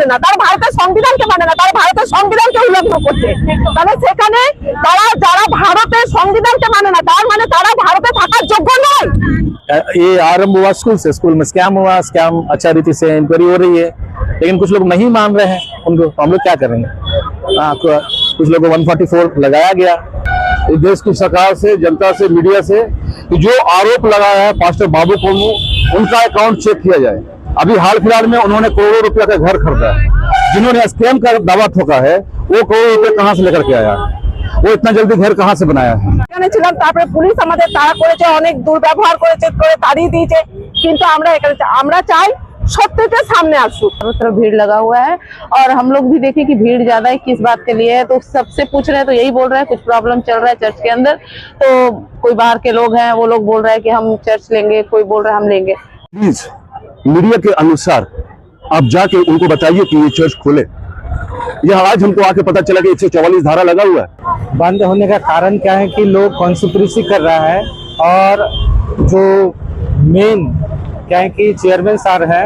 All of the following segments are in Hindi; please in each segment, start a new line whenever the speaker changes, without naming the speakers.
না, তারা ভারতের সংবিধানকে মানে না, তারা ভারতের সংবিধানকে উল্লঙ্ঘন করছে। তাহলে সেখানে তারা যারা ভারতের সংবিধানকে মানে না, তার মানে তারা ভারতে থাকার যোগ্য নয়।
ये आरंभ हुआ स्कूल से, स्कूल में स्कैम हुआ, स्कैम अच्छा रीति से इंक्वायरी हो रही है, लेकिन कुछ लोग नहीं मान रहे हैं उनको, तो हम लोग क्या करेंगे। कुछ लोगों को 144 लगाया गया।
इस देश की सरकार से, जनता से, मीडिया से कि जो आरोप लगाया है पास्टर बाबू कोमू, उनका अकाउंट चेक किया जाए। अभी हाल फिलहाल में उन्होंने करोड़ों रुपया का घर खरीदा है। जिन्होंने स्कैम का दावा ठोका है वो करोड़ों रुपए कहां से लेकर के आया, वो इतना जल्दी घर कहां से बनाया है।
ছিলাম, তারপরে পুলিশ আমাদের তাড়া করেছে, অনেক দুর্ব্যবহার করেছে, করে তাড়িয়ে দিয়েছে। কিন্তু আমরা চাই सत्य सामने आसुक।
चारों तरफ भीड़ लगा हुआ है और हम लोग भी देखें कि भीड़ ज्यादा है, किस बात के लिए है। तो सबसे पूछ रहे हैं तो यही बोल रहे हैं कुछ प्रॉब्लम चल रहा है चर्च के अंदर। तो कोई बाहर के लोग हैं, वो लोग बोल रहे हैं कि हम चर्च लेंगे, कोई बोल रहा है हम लेंगे।
प्लीज मीडिया के अनुसार आप जाके उनको बताइए कि ये चर्च खोले। यह आज हमको आके पता चला कि 144 धारा लगा हुआ है।
बंद होने का कारण क्या है कि लोग कॉन्स्पिरेसी कर रहा है, और जो मेन क्या है कि चेयरमैन सर है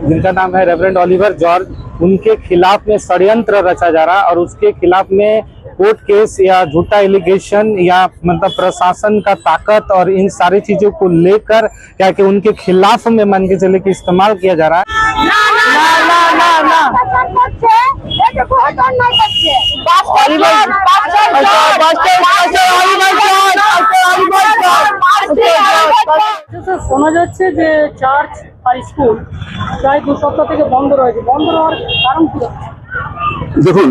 जिनका नाम है रेवरेंड ओलिवर जॉर्ज, उनके खिलाफ में षड्यंत्र रचा जा रहा है। और उसके खिलाफ में कोर्ट केस या झूठा एलिगेशन या मतलब प्रशासन का ताकत और इन सारी चीजों को लेकर क्या कि उनके खिलाफ में मान के चले कि इस्तेमाल किया जा रहा है।
শোনা যাচ্ছে যে চার্চ আর স্কুল প্রায় 2 সপ্তাহ থেকে বন্ধ রয়েছে, বন্ধ হওয়ার কারণ কি?
দেখুন,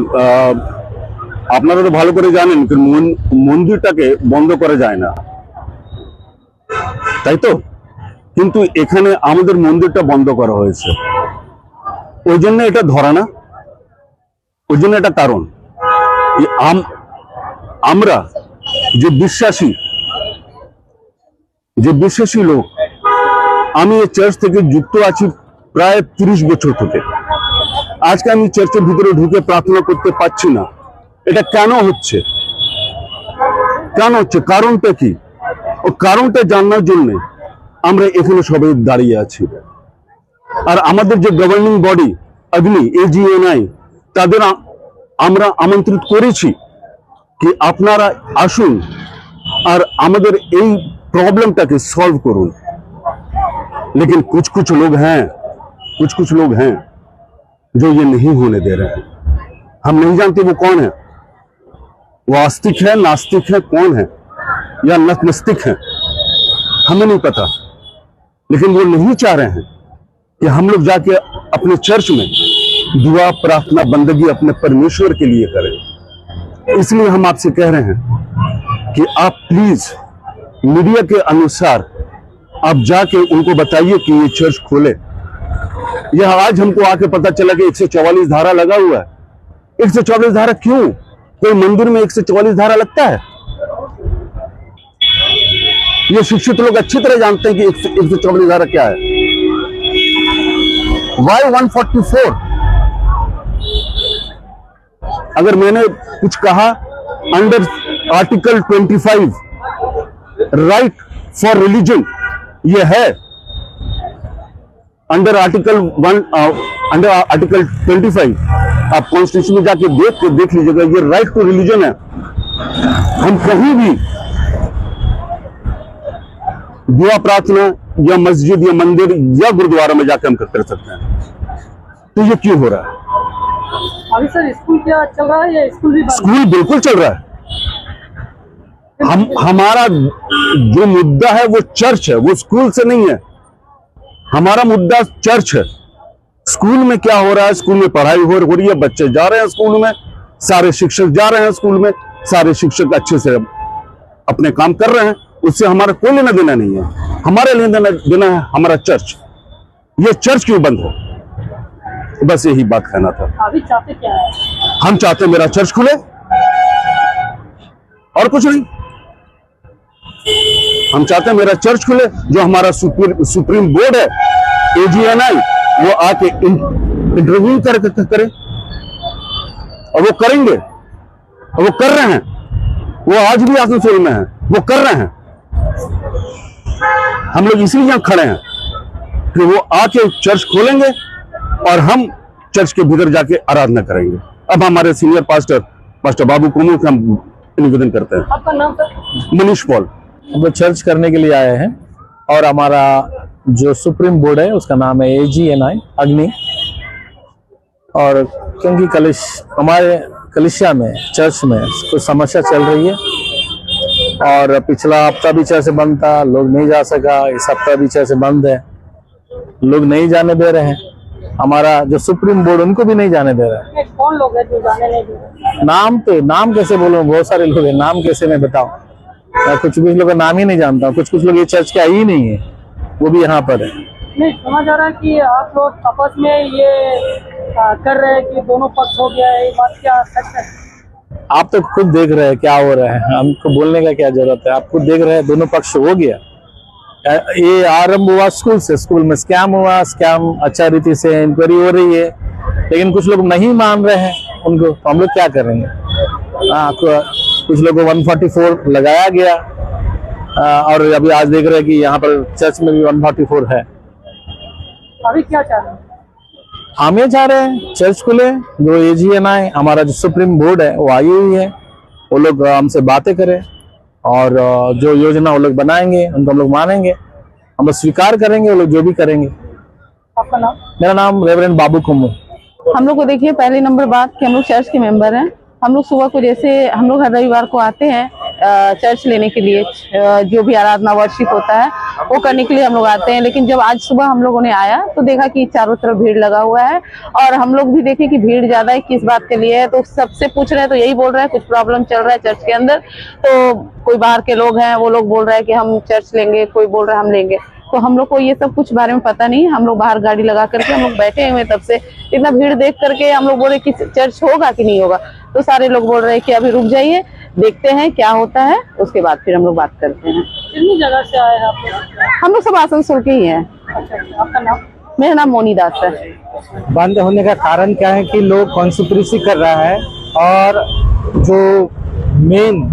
আপনারা তো ভালো করে জানেন যে মন্দিরটাকে বন্ধ করা যায় না, তাই তো? কিন্তু এখানে আমাদের মন্দিরটা বন্ধ করা হয়েছে, ওই জন্য এটা ধরা না, ওই জন্য এটা কারণ আমরা যে বিশ্বাসী লোক, আমি এই চার্চ থেকে যুক্ত আছি প্রায় 30 বছর থেকে। আজকে আমি চার্চের ভিতরে ঢুকে প্রার্থনা করতে পারছি না। এটা কেন হচ্ছে, কারণটা কি? ও কারণটা জানার জন্য আমরা এখানে সবাই দাঁড়িয়ে আছি। আর আমাদের যে গভর্নিং বডি অগ্নি AGNI, তাদের আমরা আমন্ত্রিত করেছি कि আপনারা আসুন আর আমাদের এই प्रॉब्लमটাকে सॉल्व করুন। लेकिन कुछ लोग हैं जो ये नहीं होने दे रहे हैं। हम नहीं जानते वो कौन है, वो आस्तिक है, नास्तिक है, कौन है, या नतमस्तिक है, हमें नहीं पता। लेकिन वो नहीं चाह रहे हैं कि हम लोग जाके अपने चर्च में दुआ, प्रार्थना, बंदगी अपने परमेश्वर के लिए करें। इसलिए हम आपसे कह रहे हैं कि आप प्लीज मीडिया के अनुसार आप जाके उनको बताइए कि ये चर्च खोले। यह आज हमको आके पता चला कि 144 धारा लगा हुआ है। 144 धारा क्यों? कोई मंदिर में 144 धारा लगता है? ये शिक्षित लोग अच्छी तरह जानते हैं कि 144 धारा क्या है। Why 144? अगर मैंने कुछ कहा under article 25 right for religion, ये है अंडर आर्टिकल 25। आप कॉन्स्टिट्यूशन में जाके देख लीजिएगा, ये राइट टू रिलीजन है। हम कहीं भी दुआ, प्रार्थना या मस्जिद या मंदिर या गुरुद्वारा में जाकर हम कर सकते हैं। तो ये क्यों हो रहा है?
अभी सर स्कूल क्या चल रहा है या स्कूल भी?
स्कूल बिल्कुल चल रहा है। हमारा जो मुद्दा है वो चर्च है, वो स्कूल से नहीं है। हमारा मुद्दा चर्च है। स्कूल में क्या हो रहा है? स्कूल में पढ़ाई हो रही है, बच्चे जा रहे हैं स्कूल में, सारे शिक्षक जा रहे हैं स्कूल में, सारे शिक्षक अच्छे से अपने काम कर रहे हैं, उससे हमारा कोई लेना देना नहीं है। हमारे लेना देना है हमारा चर्च। ये चर्च क्यों बंद हो? बस यही बात कहना था।
अभी चाहते क्या है?
हम चाहते हैं मेरा चर्च खुले और कुछ नहीं। हम चाहते हैं मेरा चर्च खुले। जो हमारा सुप्रीम बोर्ड है AGNI, वो आके इंटरव्यू करे, और वो करेंगे, और वो कर रहे हैं। वो आज भी आसनसोल में है, वो कर रहे हैं। हम लोग इसीलिए खड़े हैं कि वो आके चर्च खोलेंगे और हम चर्च के भीतर जाके आराधना करेंगे। अब हमारे सीनियर पास्टर बाबू कुमू का हम निवेदन करते हैं।
आपका नाम सर?
मनीष पॉल।
हम लोग चर्च करने के लिए आए हैं और हमारा जो सुप्रीम बोर्ड है उसका नाम है AGNI अग्नि। और क्योंकि हमारे कलिसिया में चर्च में कुछ समस्या चल रही है और पिछला हफ्ता भी चर्च बंद था, लोग नहीं जा सका। इस हफ्ता भी चर्च बंद है, लोग नहीं जाने दे रहे हैं। हमारा जो सुप्रीम बोर्ड उनको भी नहीं जाने दे रहा है।
कौन लोग हैं जो जाने नहीं दे रहे?
नाम कैसे बोलूं, बहुत सारे लोग हैं, नाम कैसे मैं बताऊं। मैं कुछ लोगों का नाम ही नहीं जानता हूँ। कुछ लोग ये चर्च के आई ही नहीं है, वो भी यहाँ पर है।
नहीं सुना जा रहा है कि आप लोग आपस में ये कर रहे हैं कि दोनों पक्ष हो गया है, ये बात क्या सच है?
आप तो खुद देख रहे हैं क्या हो रहा है, हमको बोलने का क्या जरूरत है। आप खुद देख रहे हैं दोनों पक्ष हो गया। ये आरंभ हुआ स्कूल से, स्कूल में स्कैम हुआ, स्कैम अच्छा रीति से इंक्वायरी हो रही है, लेकिन कुछ लोग नहीं मान रहे हैं उनको, तो हम लोग क्या करेंगे। कुछ लोगों को 144 लगाया गया और अभी आज देख रहे हैं कि यहाँ पर चर्च में भी 144 है।
अभी क्या चाह रहे हैं?
हम ये चाह रहे हैं चर्च खुले, जो AGNI हमारा जो सुप्रीम बोर्ड है वो आई हुई है, वो लोग हमसे बातें करें और जो योजना वो लोग बनाएंगे उनको हम लोग मानेंगे, हम लोग स्वीकार करेंगे, वो लोग जो भी करेंगे।
आपका नाम?
मेरा नाम रेवरेंड बाबू कुमू।
हम लोग को देखिए, पहली नंबर बात कि हम लोग चर्च के मेंबर हैं। हम लोग सुबह को जैसे हम लोग हर रविवार को आते हैं चर्च लेने के लिए, जो भी आराधना वर्शिप होता है वो करने के लिए हम लोग आते हैं। लेकिन जब आज सुबह हम लोगों ने आया तो देखा कि चारों तरफ भीड़ लगा हुआ है और हम लोग भी देखे कि भीड़ ज्यादा है, किस बात के लिए है। तो सबसे पूछ रहे हैं तो यही बोल रहे हैं कुछ प्रॉब्लम चल रहा है चर्च के अंदर। तो कोई बाहर के लोग हैं, वो लोग बोल रहे हैं कि हम चर्च लेंगे, कोई बोल रहा है हम लेंगे। तो हम लोग को ये सब कुछ बारे में पता नहीं। हम लोग बाहर गाड़ी लगा करके हम लोग बैठे हुए, तब से इतना भीड़ देख करके हम लोग बोल रहे कि चर्च होगा कि नहीं होगा। तो सारे लोग बोल रहे हैं कि अभी रुक जाइए, देखते हैं क्या होता है, उसके बाद फिर हम लोग बात करते हैं।
कितनी जगह से आए हैं आप लोग?
हम लोग सब आसनसोल के ही हैं।
अच्छा, आपका नाम?
मेरा नाम मोनी दास है।
बंद होने का कारण क्या है कि लोग कॉन्स्पिरेसी कर रहा है और जो मेन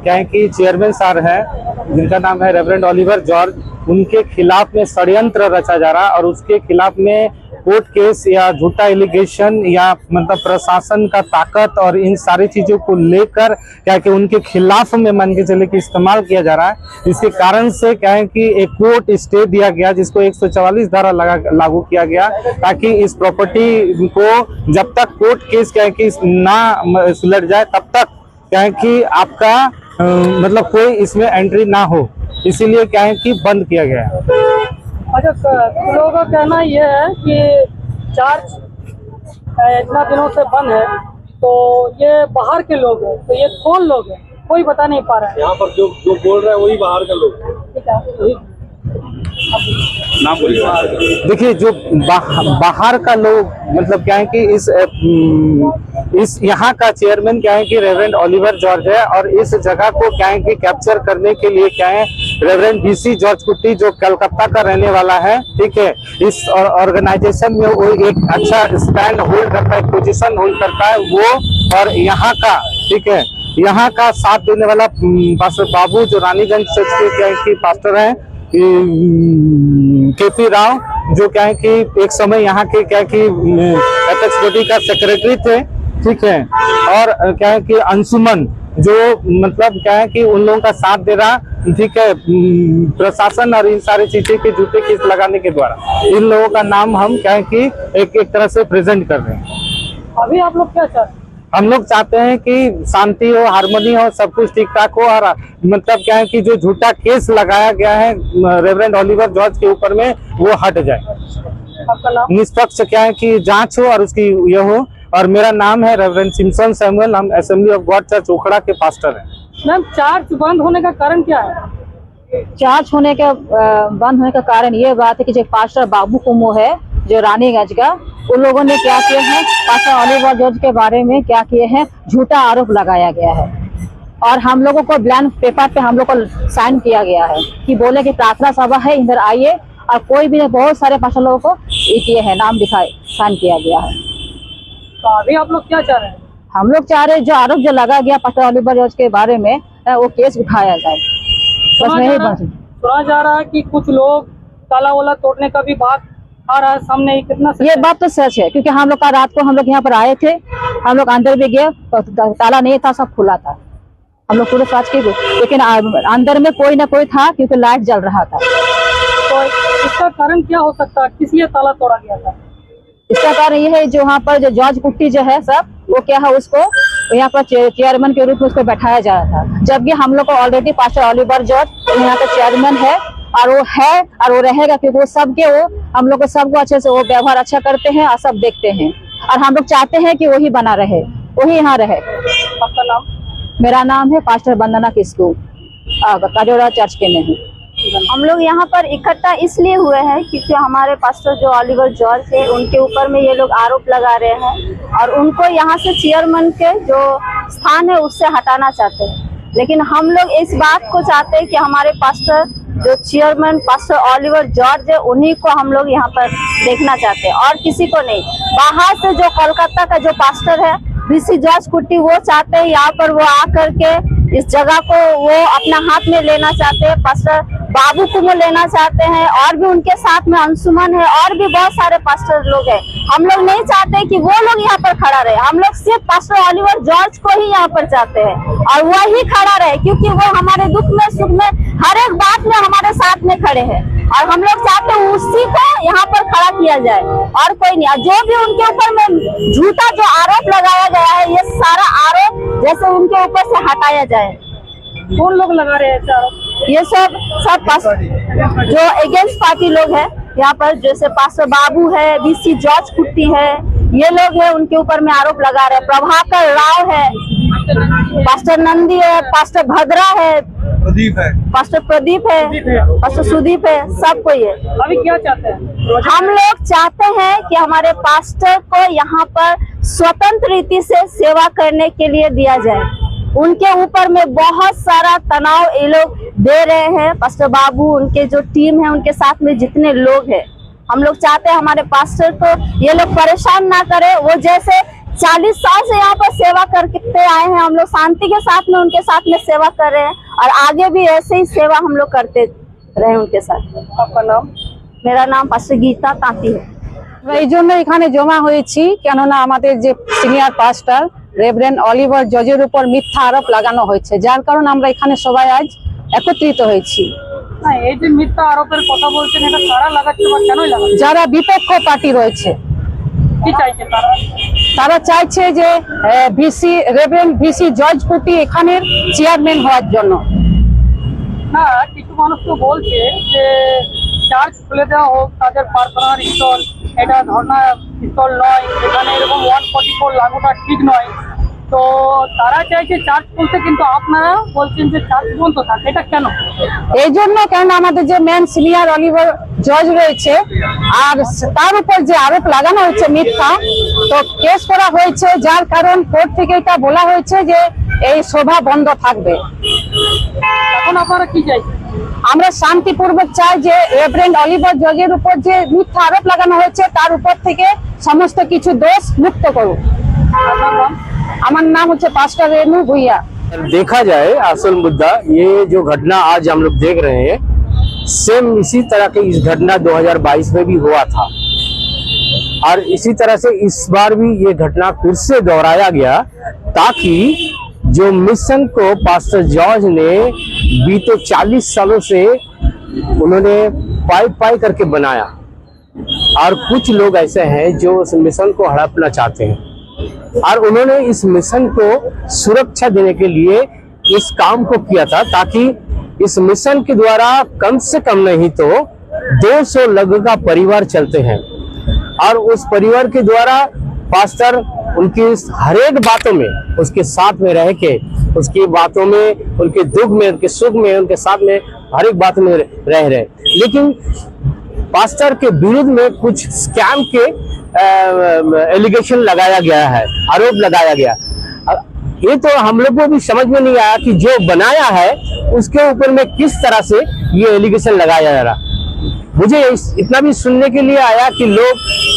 क्या है कि चेयरमैन सर है जिनका नाम है रेवरेंड ओलिवर जॉर्ज, उनके खिलाफ में षड्यंत्र रचा जा रहा है और उसके खिलाफ में कोर्ट केस या झूठा एलिगेशन या मतलब प्रशासन का ताकत और इन सारी चीजों को लेकर क्या कि उनके खिलाफ में मान के चले कि इस्तेमाल किया जा रहा है। इसके कारण से क्या है कि एक कोर्ट स्टे दिया गया जिसको 144 धारा लागू किया गया, ताकि इस प्रॉपर्टी को जब तक कोर्ट केस क्या है कि ना सुलझ जाए तब तक क्या है कि आपका मतलब कोई इसमें एंट्री ना हो, इसीलिए क्या है कि बंद किया गया है।
अच्छा, लोगों का कहना यह है कि चर्च इतना दिनों से बंद है, तो ये बाहर के लोग हैं, तो ये कौन लोग हैं कोई बता नहीं पा रहा है।
यहाँ पर जो बोल रहे हैं वही बाहर के लोग।
ठीक है,
नाम बोलिए।
देखिए जो बाहर का लोग मतलब क्या है कि इस यहाँ का चेयरमैन क्या है कि रेवरेंड ओलिवर जॉर्ज है और इस जगह को क्या है कि कैप्चर करने के लिए क्या है रेवरेंड BC जॉर्ज कुट्टी जो कलकत्ता का रहने वाला है, ठीक है, इस ऑर्गेनाइजेशन में वो एक अच्छा स्टैंड होल्ड करता है, पोजीशन होल्ड करता है वो। और यहाँ का ठीक है, यहाँ का साथ देने वाला पास्टर बाबू जो रानीगंज चर्च के क्या है कि पास्टर है, KP राव जो क्या है कि एक समय यहाँ के क्या है कि एपेक्स बॉडी का सेक्रेटरी थे, ठीक है, और क्या है कि अंशुमन जो मतलब क्या है कि उन लोगों का साथ दे रहा, ठीक है, प्रशासन और इन सारी चीजें के जूते केस लगाने के द्वारा इन लोगों का नाम हम क्या है कि एक तरह से प्रेजेंट कर रहे हैं।
अभी आप लोग क्या चाहते हैं?
हम लोग चाहते हैं कि शांति हो, हार्मनी हो, सब कुछ ठीक ठाक हो और मतलब क्या है कि जो झूठा केस लगाया गया है रेवरेंड ओलिवर जॉर्ज के ऊपर में वो हट जाए।
आपका नाम?
निष्पक्ष क्या है कि जांच हो और उसकी ये हो। और मेरा नाम है रेवरेंड सिम्सन सैमुअल, हम असेंबली ऑफ गॉड चर्च ओखड़ा के पास्टर हैं।
मैम, चर्च बंद होने का कारण क्या है?
चर्च होने का बंद होने का कारण ये बात है कि जो पास्टर बाबू कुमू है जो रानीगंज का, उन लोगों ने क्या किया है, पास्टर ओलिवर जॉर्ज के बारे में क्या किए हैं, झूठा आरोप लगाया गया है और हम लोगों को ब्लैंक पेपर पे हम लोग को साइन किया गया है कि बोले कि प्रार्थना सभा है, इधर आइए, और कोई भी बहुत सारे पास्टर लोगों को ये किए हैं, नाम दिखाए, साइन किया गया है।
तो अभी आप लोग क्या चाह रहे हैं?
हम लोग चाह रहे हैं जो आरोप जो लगा गया पास्टर ओलिवर जॉर्ज के बारे में वो केस उठाया जाए, बस नहीं बस।
सुना जा रहा है कि कुछ लोग ताला वाला तोड़ने का भी बात आ रहा है सामने, कितना सच
ये
है?
बात तो सच है, क्योंकि हम लोग का रात को हम लोग यहाँ पर आए थे, हम लोग अंदर भी गए तो ताला नहीं था, सब खुला था, हम लोग पूरे साथ के, लेकिन अंदर में कोई ना कोई था क्योंकि लाइट जल रहा था।
तो इसका कारण क्या हो सकता है, किस लिए ताला तोड़ा गया था?
इसका कारण ये है जो वहाँ पर जो जॉर्ज कुट्टी जो है सब, वो क्या है उसको यहाँ पर चेयरमैन के रूप में उसको बैठाया जा रहा था, जबकि हम लोग को ऑलरेडी पास्टर ओलिवर जॉर्ज यहाँ का चेयरमैन है और वो है और वो रहेगा, क्योंकि वो सबके वो हम लोग को सबको अच्छे से वो व्यवहार अच्छा करते हैं और सब देखते हैं, और हम लोग चाहते हैं कि वही बना रहे, वही यहाँ रहे।
आपका नाम?
मेरा नाम है पास्टर वंदना किस्कू, काजोरा चर्च के में हूँ।
हम लोग यहाँ पर इकट्ठा इसलिए हुए हैं क्योंकि हमारे पास्टर जो ओलिवर जॉर्ज है उनके ऊपर में ये लोग आरोप लगा रहे हैं और उनको यहाँ से चेयरमैन के जो स्थान है उससे हटाना चाहते हैं। लेकिन हम लोग इस बात को चाहते हैं कि हमारे पास्टर जो चेयरमैन पास्टर ओलिवर जॉर्ज है उन्हीं को हम लोग यहाँ पर देखना चाहते हैं और किसी को नहीं। बाहर से जो कोलकाता का जो पास्टर है बीसी जॉर्ज कुट्टी, वो चाहते हैं यहाँ पर वो आकर के इस जगह को वो अपना हाथ में लेना चाहते हैं, पास्टर बाबू को लेना चाहते हैं और भी उनके साथ में अंशुमन है और भी बहुत सारे पास्टर लोग हैं। हम लोग नहीं चाहते कि वो लोग यहाँ पर खड़ा रहे, हम लोग सिर्फ पास्टर ओलिवर जॉर्ज को ही यहाँ पर चाहते हैं और वही खड़ा रहे, क्योंकि वो हमारे दुख में सुख में हर एक बात में हमारे साथ में खड़े हैं और हम लोग चाहते हैं उसी को यहाँ पर खड़ा किया जाए और कोई नहीं। जो भी उनके ऊपर में झूठा जो आरोप लगाया गया है, ये सारा आरोप जैसे उनके ऊपर से हटाया जाए।
कौन लोग लगा रहे हैं आरोप?
ये सब जो अगेंस्ट पार्टी लोग हैं यहाँ पर, जैसे पास्टर बाबू है, बीसी जॉर्ज कुट्टी है, ये लोग हैं उनके ऊपर में आरोप लगा रहे हैं। प्रभाकर राव है, पास्टर नंदी है, पास्टर भद्रा है,
प्रदीप है,
पास्टर प्रदीप है, पास्टर सुदीप है, सब कोई है।
अभी क्या चाहते हैं?
हम लोग चाहते हैं कि हमारे पास्टर को यहाँ पर स्वतंत्र रीति से सेवा करने के लिए दिया जाए। उनके ऊपर में बहुत सारा तनाव ये लोग दे रहे हैं, पास्टर बाबू, उनके जो टीम है, उनके साथ में जितने लोग हैं। हम लोग चाहते हैं हमारे पास्टर को ये लोग परेशान ना करे। वो जैसे 40 साल से यहाँ पर सेवा करते आए हैं, हम लोग शांति के साथ में उनके साथ में सेवा कर रहे हैं और आगे भी ऐसे ही सेवा हम लोग करते रहे उनके साथ।
आपका नाम?
मेरा नाम पास्टर गीता तांती है।
এই জন্য এখানে জমা হয়েছি, কেননা আমাদের যে সিনিয়র পাস্টার রেভারেন্ড অলিভার জর্জের উপর মিথ্যা আরোপ লাগানো হয়েছে, যার কারণে আমরা এখানে সবাই আজ একত্রিত হয়েছি।
না, এই যে মিথ্যা আরোপের কথা বলছেন, এটা কারা লাগাচ্ছে বা কেনই লাগাচ্ছে?
যারা বিপক্ষ পার্টি রয়েছে
কি চাইছে তারা?
তারা চাইছে যে রেভারেন্ড ভিসি জর্জ কুটি এখানের চেয়ারম্যান হওয়ার জন্য।
না, কিছু মানুষ তো বলছে যে চার্চ খুলে দেওয়া হোক, তাদের প্রার্থনার স্থল, এটা ধর্ণা স্থল নয়, এখানে এরকম 144 লাগুটা ঠিক নয়। তো তারা চাইছে চার্চ খুলতে, কিন্তু আপনারা বলছেন যে চার্চ বন্ধ থাকে, এটা কেন?
এই জন্য কেন আমাদের যে মেন সিনিয়র অলিভার জর্জ রয়েছে আর তার উপর যে আরোপ লাগানো হচ্ছে মিথ্যা, তো কেস করা হয়েছে, যার কারণ কোর্ট থেকে এটা বলা হয়েছে যে এই সভা বন্ধ থাকবে।
এখন আপনারা কি চাইছেন?
আমরা শান্তিপূর্বক চাই যে রেভারেন্ড অলিভার জর্জের উপর যে মিথ্যা আরোপ লাগানো হয়েছে তার উপর থেকে সমস্ত কিছু দোষ মুক্ত করুক।
আপনার নাম?
আমার নাম হচ্ছে पास्टर रेनू भुइया।
देखा जाए असल मुद्दा, ये जो घटना आज हम लोग देख रहे हैं, सेम इसी तरह की इस घटना 2022 में भी हुआ था और इसी तरह से इस बार भी ये घटना फिर से दोहराया गया, ताकि जो मिशन को पास्टर जॉर्ज ने बीते 40 सालों से उन्होंने पाई करके बनाया, और कुछ लोग ऐसे हैं जो उस मिशन को हड़पना चाहते हैं और उन्होंने इस मिशन को सुरक्षा देने के लिए इस काम को किया था, ताकि इस मिशन के द्वारा कम से कम नहीं तो 200 लोगों का परिवार चलते हैं और उस परिवार के द्वारा पास्टर उनकी हर एक बातों में उसके साथ में रह के, उसकी बातों में, उनके दुख में, उनके सुख में, उनके साथ में हर एक बात में रह रहे। लेकिन पास्टर के विरुद्ध में कुछ स्कैम के एलिगेशन लगाया गया है, आरोप लगाया गया। ये तो हम लोग को भी समझ में नहीं आया कि जो बनाया है उसके ऊपर में किस तरह से ये एलिगेशन लगाया जा रहा। मुझे इतना भी सुनने के लिए आया कि लोग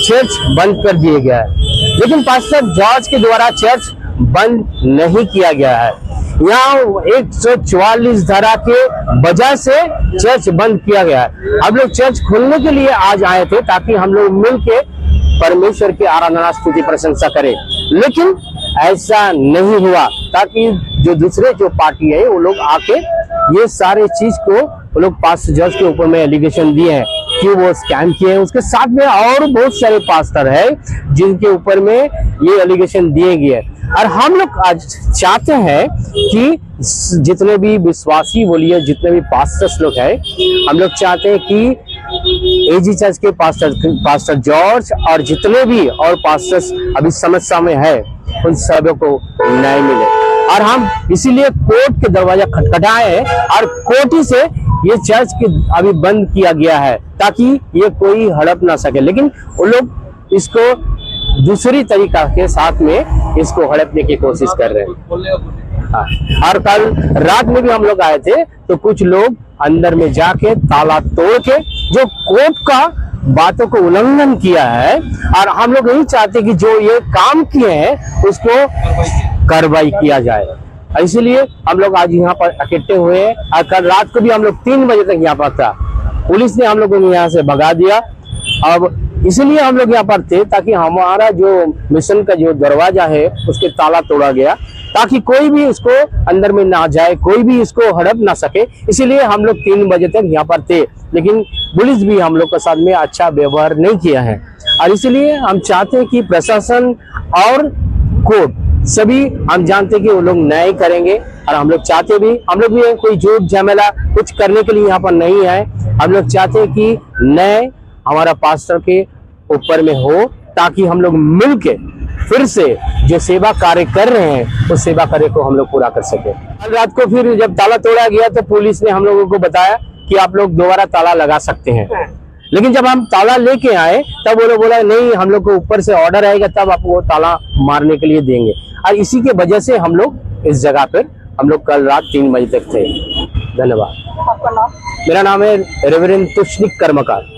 चर्च बंद कर दिए गया है, लेकिन पास्टर जॉर्ज के द्वारा चर्च बंद नहीं किया गया है।
यहाँ 144 धारा के वजह से चर्च बंद किया गया है। हम लोग चर्च खोलने के लिए आज आए थे ताकि हम लोग मिलके परमेश्वर की आराधना स्तुति प्रशंसा करें, लेकिन ऐसा नहीं हुआ, ताकि जो दूसरे जो पार्टी है वो लोग आके ये सारे चीज को वो लोग पास्टर जॉर्ज के ऊपर में एलिगेशन दिए हैं कि वो स्कैम किए हैं। उसके साथ में और बहुत सारे पास्टर है जिनके ऊपर में ये एलिगेशन दिए गए। और हम लोग आज चाहते हैं कि जितने भी विश्वासी बोलिए, जितने भी पास्टर्स लोग हैं, हम लोग चाहते हैं कि एजी चर्च के पास्टर जॉर्ज और जितने भी और पास्टर्स अभी समस्या में है उन सबों को न्याय मिले। और हम इसीलिए कोर्ट के दरवाजा खटखटाए हैं और कोर्ट ही से ये चर्च के अभी बंद किया गया है ताकि ये कोई हड़प ना सके, लेकिन वो लोग इसको दूसरी तरीका के साथ में इसको हड़पने की कोशिश कर रहे हैं। हाँ। और कल रात में भी हम लोग आए थे तो कुछ लोग अंदर में जाके ताला तोड़ के जो कोर्ट का बातों को उल्लंघन किया है, और हम लोग यही चाहते कि जो ये काम किए हैं उसको कार्रवाई किया जाए। इसलिए हम लोग आज यहाँ पर इकट्ठे हुए हैं। और कल रात को भी हम लोग 3 बजे तक यहाँ पर था, पुलिस ने हम लोगों को यहाँ से भगा दिया। अब इसलिए हम लोग यहाँ पर थे ताकि हमारा जो मिशन का जो दरवाजा है उसके ताला तोड़ा गया, ताकि कोई भी इसको अंदर में ना जाए, कोई भी इसको हड़प ना सके। इसीलिए हम लोग 3 बजे तक यहाँ पर थे, लेकिन पुलिस भी हम लोग के साथ में अच्छा व्यवहार नहीं किया है। और इसलिए हम चाहते हैं कि प्रशासन और कोर्ट सभी, हम जानते हैं कि वो लोग न्याय करेंगे। और हम लोग चाहते भी, हम लोग भी कोई झूठ झमेला कुछ करने के लिए यहाँ पर नहीं है। हम लोग चाहते हैं कि न्याय हमारा पास्टर के ऊपर में हो, ताकि हम लोग मिलके फिर से जो सेवा कार्य कर रहे हैं उस सेवा कार्य को हम लोग पूरा कर सके। कल रात को फिर जब ताला तोड़ा गया तो पुलिस ने हम लोगों को बताया कि आप लोग दोबारा ताला लगा सकते हैं, लेकिन जब हम ताला लेके आए तब वो लोग बोला नहीं, हम लोग को ऊपर से ऑर्डर आएगा तब आपको ताला मारने के लिए देंगे। और इसी के वजह से हम लोग इस जगह पर हम लोग कल रात 3 बजे तक थे। धन्यवाद।
आपका नाम?
मेरा नाम है रेवरेंड तुष्णिक कर्मकार।